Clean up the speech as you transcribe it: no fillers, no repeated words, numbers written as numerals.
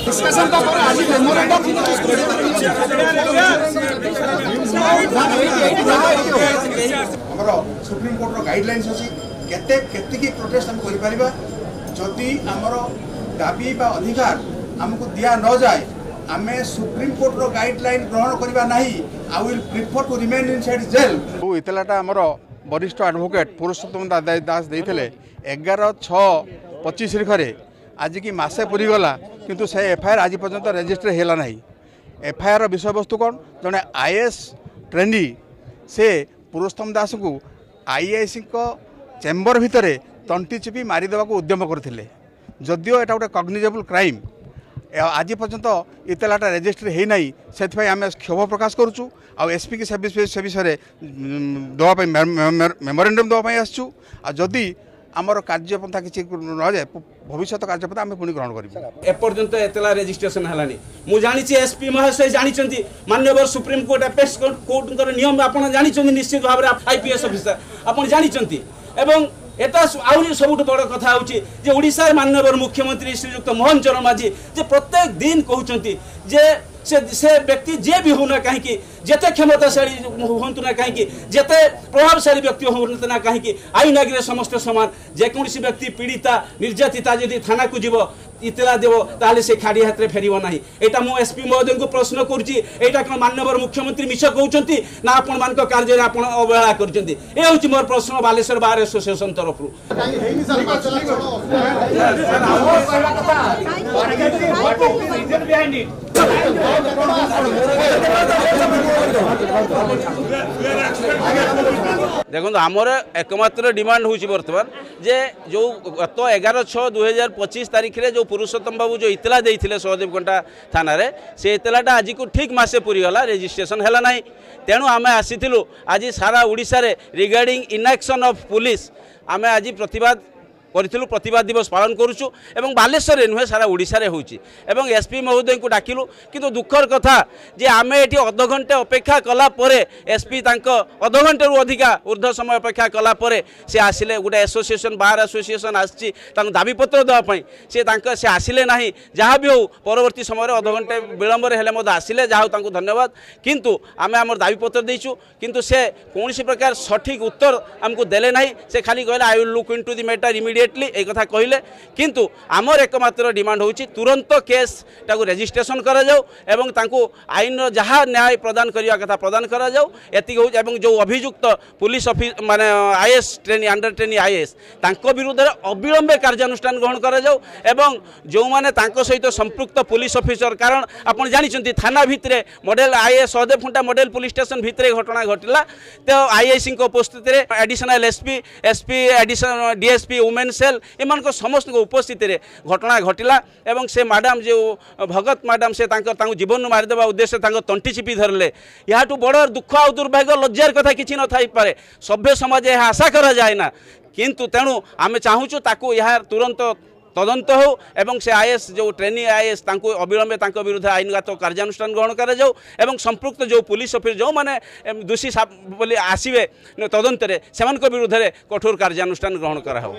Discussion का पर आज मेमोरेंडम हमर सुप्रीम कोर्ट रो गाइडलाइंस अछि केते की प्रोटेस्ट हम करि परिबा जदि हमर दाबी बा अधिकार हमको दिया न जाए आमे सुप्रीम कोर्ट रो गाइडलाइन ग्रहण करबा नाही I will prefer to remain inside jail. इतलाटा हमर वरिष्ठ एडवोकेट पुरुषोत्तम दास देइथिले 11/6/25 रे आज की मासे पूरी गला किंतु से एफआईआर आज पर्यंत रजिस्टर हैला नहीं। एफआईआर विषय वस्तु कौन जड़े आईएएस ट्रेनी से पुरुषोत्तम दास को आईआईसी चेम्बर भितर तंटी चिपी मारिदेवा उद्यम करते जदियो एटा गोटे कग्निजेबल क्राइम आज पर्यंत इतलाटा रजिस्टर है ना से आम क्षोभ प्रकाश करुचु आ एसपी की से विषय दवाई मेमोरेंडम दवाई आसचु जदि आमर कार्यपंथा किसी न जाए भविष्य कार्यपंथा आम पुणी ग्रहण करूँ। एपर्यंत एतला रजिस्ट्रेशन है मुझे जानी एसपी महाशय जानी माननीय सुप्रीम कोर्ट अपेक्स कोर्ट नियम आप जानी निश्चित भाव में आईपीएस ऑफिसर आप जानी एवं एटा आहरी सबुठ बड़ कथा होची जे ओडिशा माननीय मुख्यमंत्री श्रीयुक्त मोहन चरण माझी जे प्रत्येक दिन कहते जे से व्यक्ति जे भी होना कहीं जेते क्षमताशाली हूँ ना कहीं जेते प्रभावशाली व्यक्ति हूँ ना कहीं आईन आगे समस्त समान जेकोसी व्यक्ति पीड़िता निर्यातिता जदि थाना को जीव इतला देव ताले से खाड़ी हाथ में फेर ना यहाँ मु एसपी महोदय को प्रश्न करुँची यहाँ कौन माननीय मुख्यमंत्री मिछ कहते ना आपण मान कार्य अवहेला कर मोर प्रश्न बालेश्वर बार एसोसिएशन तरफ देखो आमर एकमात्र डिमांड हूँ बर्तमान जे जो गत 11/6/2025 तारीख में जो पुरुषोत्तम बाबू जो इतला देते सहदेव कंटा थाना रे से इतलाटा आज को ठीक मासे पूरीगला रजिस्ट्रेशन है ना तेणु आम आसीलु आज सारा ओडिशा रे रिगार्डिंग इनएक्शन ऑफ पुलिस आम आज प्रतिबाद प्रतिबाद दिवस पालन करुचु एवं बालेश्वर नुहे सारा ओडिशा रे होची एवं एसपी महोदय को डाकिलु किंतु दुखर कथा जे आमे एटी अध घंटे अपेक्षा कला परे एसपी तांको अध घंटे रु अधिका ऊर्ध्व समय अपेक्षा कला परे से आसिले गोटे एसोसिएशन बार एसोसिएशन आछि तांको दाबी पत्र देवा पई से आसिले नाही जहाँ भी हो परवर्ती समय अध घंटे विलंब रे हेले मद आसिले जहाँ तांको धन्यवाद किंतु आमे हमर दाबी पत्र देइछु किंतु से कोनोसी प्रकार सठिक उत्तर हमको देले नाही से खाली कहले I will look into the matter immediately एक कथा कहले किंतु आमर एकमात्र डिमांड होची तुरंत केस टाको रजिस्ट्रेशन करा जाऊ एवं तांको आईन जहाँ न्याय प्रदान करने कथा प्रदान करा जाऊ एतिक हो एवं जो अभियुक्त पुलिस ऑफिस माने IAS trainee under trainee IAS तांको विरुद्ध अविलंबे कार्यानुष्ठान ग्रहण करा जाऊ एवं जो माने तांको सहित संपृक्त पुलिस ऑफिसर कारण आपण जानिछंती थाना भितरे model IAS Sahadev Khunta model police station भितरे घटना घटिला तो आईआईसी को उपस्थिति रे additional SP additional DSP women cell एमान को समस्त को उपस्थिति रे घटना घटिला एवं से मैडम जो भगत मैडम से तांको जीवन मारिदेवा उद्देश्य तांको तंटी चिपी धरले यहाँ बड़ दुख आ दुर्भाग्य लज्जार कथा किसी न थाई पारे सभ्य समाज यह आशा करा जाए ना किंतु तेणु आमे चाहूँ ताको यहाँ तुरंत तदंत हो एवं से आईएएस जो ट्रेनी आईएएस तांको अविलंबे तांको विरुद्ध आईनगत कार्यानुष्ठान ग्रहण करा जाऊ एवं संपृक्त जो पुलिस ऑफिसर जो माने दोषी बोली आसीबे तदंत रे सेमान को विरुद्ध रे कठोर कार्यानुष्ठान ग्रहण करा हो।